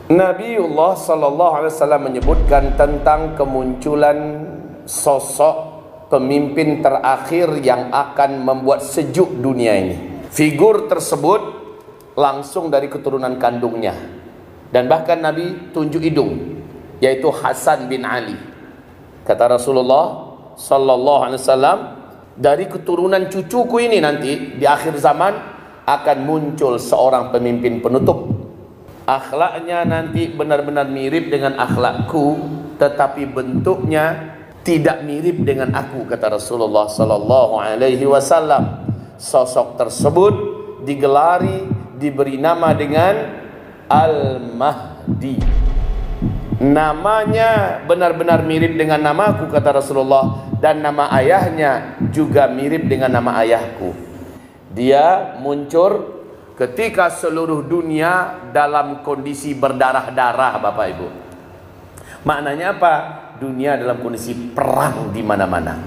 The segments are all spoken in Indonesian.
Nabiullah sallallahu alaihi wasallam menyebutkan tentang kemunculan sosok pemimpin terakhir yang akan membuat sejuk dunia ini. Figur tersebut langsung dari keturunan kandungnya, dan bahkan Nabi tunjuk hidung, yaitu Hasan bin Ali. Kata Rasulullah sallallahu alaihi wasallam, dari keturunan cucuku ini nanti di akhir zaman akan muncul seorang pemimpin penutup. Akhlaknya nanti benar-benar mirip dengan akhlakku, tetapi bentuknya tidak mirip dengan aku, kata Rasulullah sallallahu alaihi wasallam. Sosok tersebut diberi nama dengan Al-Mahdi. Namanya benar-benar mirip dengan namaku, kata Rasulullah, dan nama ayahnya juga mirip dengan nama ayahku. Dia muncul ketika seluruh dunia dalam kondisi berdarah-darah, Bapak Ibu. Maknanya apa? Dunia dalam kondisi perang di mana-mana.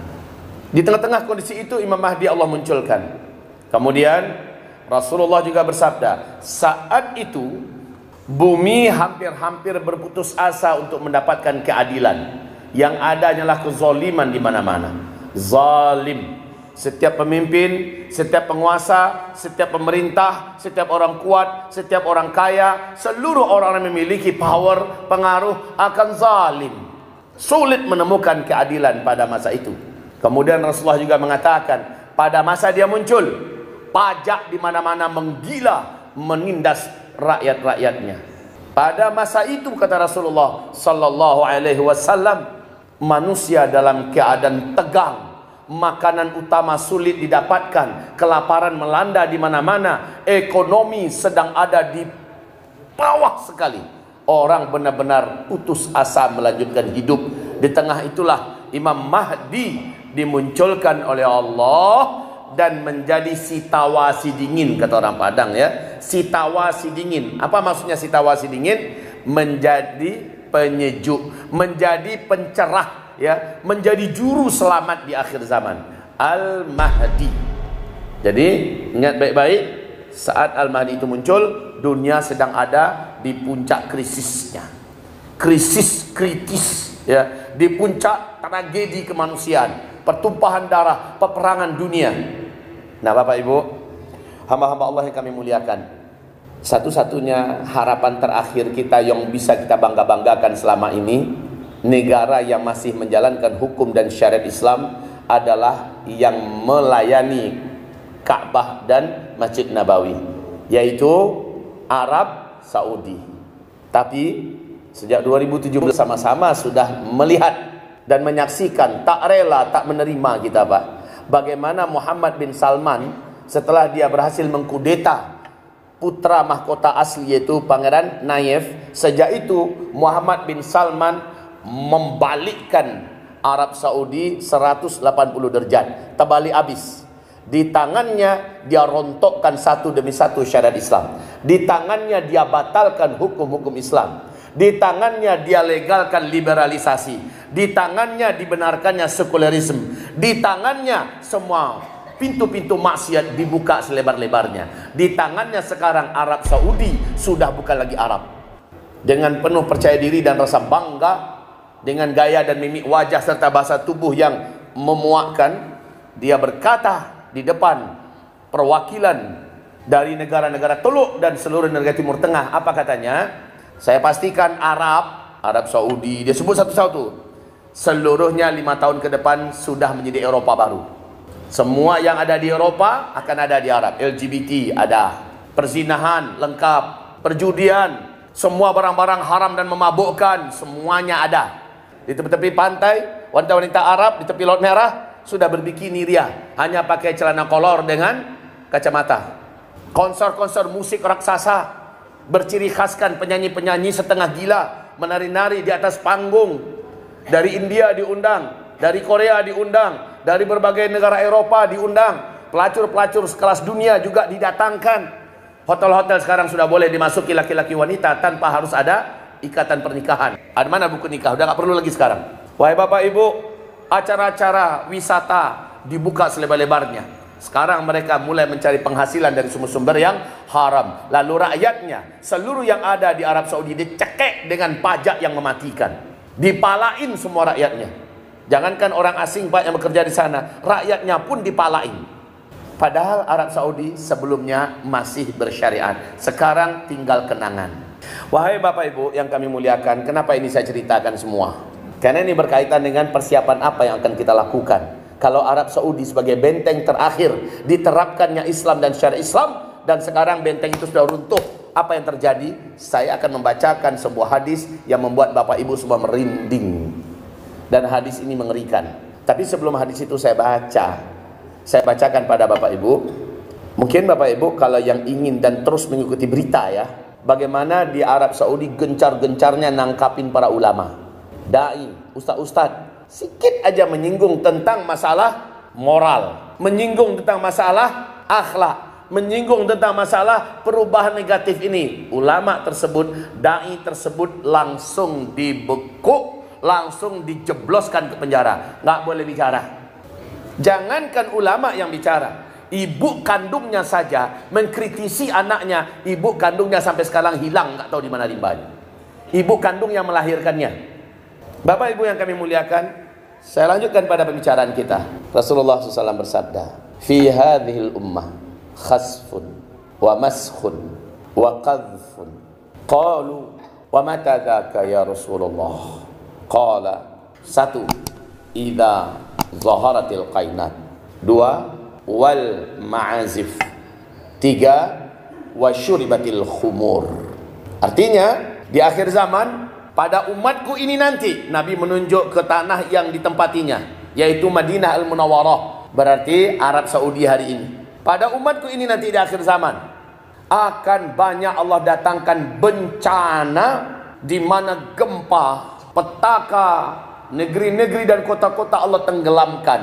Di tengah-tengah kondisi itu Imam Mahdi Allah munculkan. Kemudian Rasulullah juga bersabda, saat itu bumi hampir-hampir berputus asa untuk mendapatkan keadilan. Yang ada hanyalah kezaliman di mana-mana. Zalim. Setiap pemimpin, setiap penguasa, setiap pemerintah, setiap orang kuat, setiap orang kaya, seluruh orang yang memiliki power, pengaruh akan zalim. Sulit menemukan keadilan pada masa itu. Kemudian Rasulullah juga mengatakan, pada masa dia muncul, pajak di mana-mana menggila, menindas rakyat-rakyatnya. Pada masa itu, kata Rasulullah sallallahu alaihi wasallam, manusia dalam keadaan tegang. Makanan utama sulit didapatkan, kelaparan melanda di mana-mana, ekonomi sedang ada di bawah sekali. Orang benar-benar putus asa melanjutkan hidup. Di tengah itulah Imam Mahdi dimunculkan oleh Allah dan menjadi sitawasi dingin, kata orang Padang ya. Sitawasi dingin. Apa maksudnya sitawasi dingin? Menjadi penyejuk, menjadi pencerah, ya, menjadi juru selamat di akhir zaman. Al-Mahdi. Jadi ingat baik-baik, saat Al-Mahdi itu muncul, dunia sedang ada di puncak krisisnya. Krisis kritis, ya, di puncak tragedi kemanusiaan, pertumpahan darah, peperangan dunia. Nah, Bapak Ibu, hamba-hamba Allah yang kami muliakan, satu-satunya harapan terakhir kita yang bisa kita bangga-banggakan selama ini, negara yang masih menjalankan hukum dan syariat Islam adalah yang melayani Ka'bah dan Masjid Nabawi, yaitu Arab Saudi. Tapi sejak 2017 sama-sama sudah melihat dan menyaksikan, tak rela, tak menerima kita, Pak, bagaimana Muhammad bin Salman setelah dia berhasil mengkudeta putra mahkota asli yaitu Pangeran Nayef. Sejak itu Muhammad bin Salman membalikkan Arab Saudi 180 derajat, terbalik habis. Di tangannya dia rontokkan satu demi satu syariat Islam. Di tangannya dia batalkan hukum-hukum Islam. Di tangannya dia legalkan liberalisasi. Di tangannya dibenarkannya sekulerisme. Di tangannya semua pintu-pintu maksiat dibuka selebar-lebarnya. Di tangannya sekarang Arab Saudi sudah bukan lagi Arab. Dengan penuh percaya diri dan rasa bangga, dengan gaya dan mimik wajah serta bahasa tubuh yang memuakkan, dia berkata di depan perwakilan dari negara-negara Teluk dan seluruh negara Timur Tengah. Apa katanya? Saya pastikan Arab Saudi, dia sebut satu-satu, seluruhnya 5 tahun ke depan sudah menjadi Eropa baru. Semua yang ada di Eropa akan ada di Arab. LGBT ada, perzinahan lengkap, perjudian, semua barang-barang haram dan memabukkan, semuanya ada. Di tepi-tepi pantai, wanita-wanita Arab di tepi Laut Merah sudah berbikini ria, hanya pakai celana kolor dengan kacamata. Konser-konser musik raksasa berciri khaskan penyanyi-penyanyi setengah gila menari-nari di atas panggung. Dari India diundang, dari Korea diundang, dari berbagai negara Eropa diundang, pelacur-pelacur sekelas dunia juga didatangkan. Hotel-hotel sekarang sudah boleh dimasuki laki-laki wanita tanpa harus ada ikatan pernikahan. Ada mana buku nikah? Udah gak perlu lagi sekarang. Wahai Bapak Ibu, acara-acara wisata dibuka selebar-lebarnya. Sekarang mereka mulai mencari penghasilan dari sumber-sumber yang haram. Lalu rakyatnya, seluruh yang ada di Arab Saudi dicekek dengan pajak yang mematikan. Dipalain semua rakyatnya. Jangankan orang asing Pak yang bekerja di sana, rakyatnya pun dipalain. Padahal Arab Saudi sebelumnya masih bersyariat. Sekarang tinggal kenangan. Wahai Bapak Ibu yang kami muliakan, kenapa ini saya ceritakan semua? Karena ini berkaitan dengan persiapan apa yang akan kita lakukan. Kalau Arab Saudi sebagai benteng terakhir diterapkannya Islam dan syariat Islam, dan sekarang benteng itu sudah runtuh, apa yang terjadi? Saya akan membacakan sebuah hadis yang membuat Bapak Ibu semua merinding. Dan hadis ini mengerikan. Tapi sebelum hadis itu saya bacakan pada Bapak Ibu. Mungkin Bapak Ibu kalau yang ingin dan terus mengikuti berita ya, bagaimana di Arab Saudi gencar-gencarnya nangkapin para ulama, dai, ustaz-ustaz, sikit aja menyinggung tentang masalah moral, menyinggung tentang masalah akhlak, menyinggung tentang masalah perubahan negatif ini, ulama tersebut, dai tersebut langsung dibekuk, langsung dijebloskan ke penjara, nggak boleh bicara. Jangankan ulama yang bicara, ibu kandungnya saja mengkritisi anaknya, ibu kandungnya sampai sekarang hilang, nggak tahu di mana limbahnya. Ibu kandung yang melahirkannya. Bapak Ibu yang kami muliakan, saya lanjutkan pada pembicaraan kita. Rasulullah SAW bersabda, "Fi hadhil ummah khasfun wa maskhun wa qadhfun." Qalu, "Wa mata dzaka ya Rasulullah?" Qala, 1. Idza zaharatil qainat. 2. Wal ma'azif. 3. Wa syuribatil khumur. Artinya, di akhir zaman pada umatku ini nanti, Nabi menunjuk ke tanah yang ditempatinya, yaitu Madinah Al-Munawwarah, berarti Arab Saudi hari ini. Pada umatku ini nanti di akhir zaman akan banyak Allah datangkan bencana, di mana gempa, petaka, negeri-negeri dan kota-kota Allah tenggelamkan,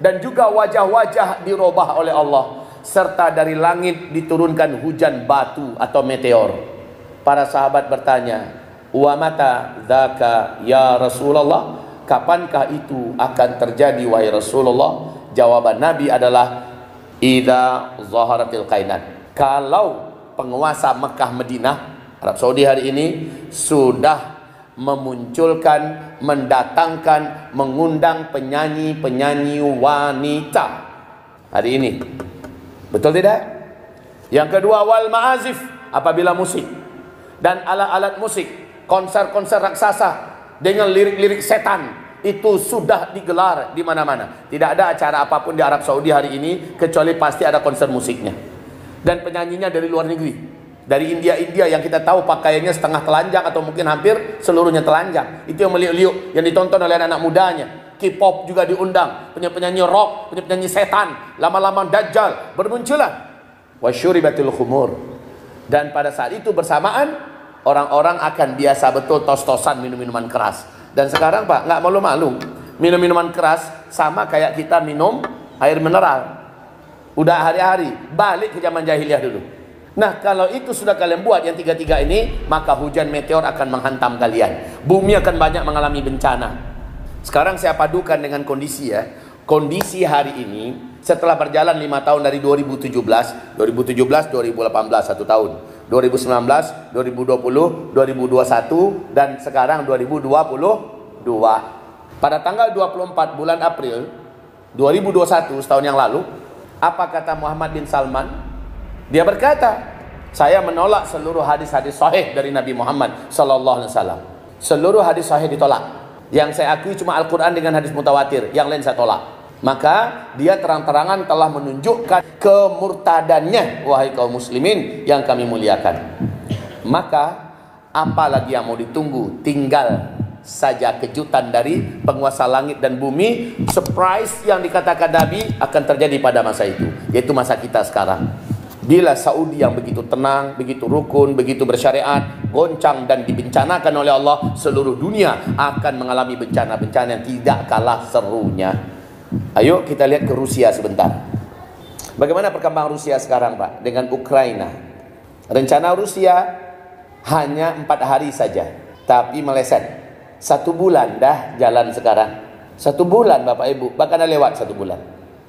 dan juga wajah-wajah dirubah oleh Allah, serta dari langit diturunkan hujan batu atau meteor. Para sahabat bertanya, "Wa mata dzaka ya Rasulullah?" Kapankah itu akan terjadi wahai Rasulullah? Jawaban Nabi adalah idza zaharatil qainat. Kalau penguasa Mekah Madinah, Arab Saudi hari ini sudah memunculkan, mendatangkan, mengundang penyanyi-penyanyi wanita hari ini. Betul tidak? Yang kedua, wal ma'azif, apabila musik dan alat-alat musik, konser-konser raksasa dengan lirik-lirik setan itu sudah digelar di mana-mana. Tidak ada acara apapun di Arab Saudi hari ini kecuali pasti ada konser musiknya. Dan penyanyinya dari luar negeri, dari India yang kita tahu pakaiannya setengah telanjang atau mungkin hampir seluruhnya telanjang. Itu yang meliuk-liuk, yang ditonton oleh anak-anak mudanya. K-pop juga diundang, penyanyi rock, penyanyi setan, lama-lama dajjal bermunculan. Wasyuribatil khumur. Dan pada saat itu bersamaan orang-orang akan biasa betul tos-tosan minum minuman keras. Dan sekarang Pak, nggak malu-malu, minum minuman keras sama kayak kita minum air mineral. Udah hari-hari, balik ke zaman jahiliyah dulu. Nah, kalau itu sudah kalian buat yang tiga-tiga ini, maka hujan meteor akan menghantam kalian. Bumi akan banyak mengalami bencana. Sekarang saya padukan dengan kondisi ya. Kondisi hari ini setelah berjalan 5 tahun dari 2017, 2018, 1 tahun. 2019, 2020, 2021 dan sekarang 2022. Pada tanggal 24 bulan April 2021, setahun yang lalu, apa kata Muhammad bin Salman? Dia berkata, "Saya menolak seluruh hadis-hadis sahih dari Nabi Muhammad sallallahu alaihi wasallam. Seluruh hadis sahih ditolak. Yang saya akui cuma Al-Qur'an dengan hadis mutawatir, yang lain saya tolak." Maka dia terang-terangan telah menunjukkan kemurtadannya, wahai kaum muslimin yang kami muliakan. Maka apalagi yang mau ditunggu? Tinggal saja kejutan dari penguasa langit dan bumi. Surprise yang dikatakan Nabi akan terjadi pada masa itu, yaitu masa kita sekarang. Bila Saudi yang begitu tenang, begitu rukun, begitu bersyariat, goncang dan dibencanakan oleh Allah, seluruh dunia akan mengalami bencana-bencana yang tidak kalah serunya. Ayo kita lihat ke Rusia sebentar. Bagaimana perkembangan Rusia sekarang Pak dengan Ukraina? Rencana Rusia hanya 4 hari saja, tapi meleset. 1 bulan dah jalan sekarang. 1 bulan Bapak Ibu, bahkan lewat 1 bulan.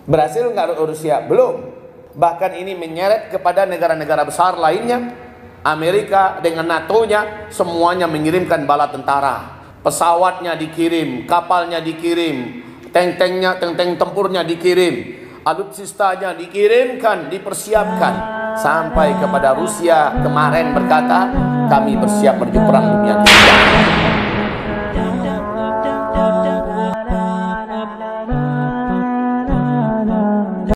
Berhasil nggak Rusia? Belum. Bahkan ini menyeret kepada negara-negara besar lainnya. Amerika dengan NATO-nya semuanya mengirimkan bala tentara. Pesawatnya dikirim, kapalnya dikirim, tank tempurnya dikirim, alutsistanya dikirimkan, dipersiapkan. Sampai kepada Rusia kemarin berkata, kami bersiap menuju perang dunia ketiga.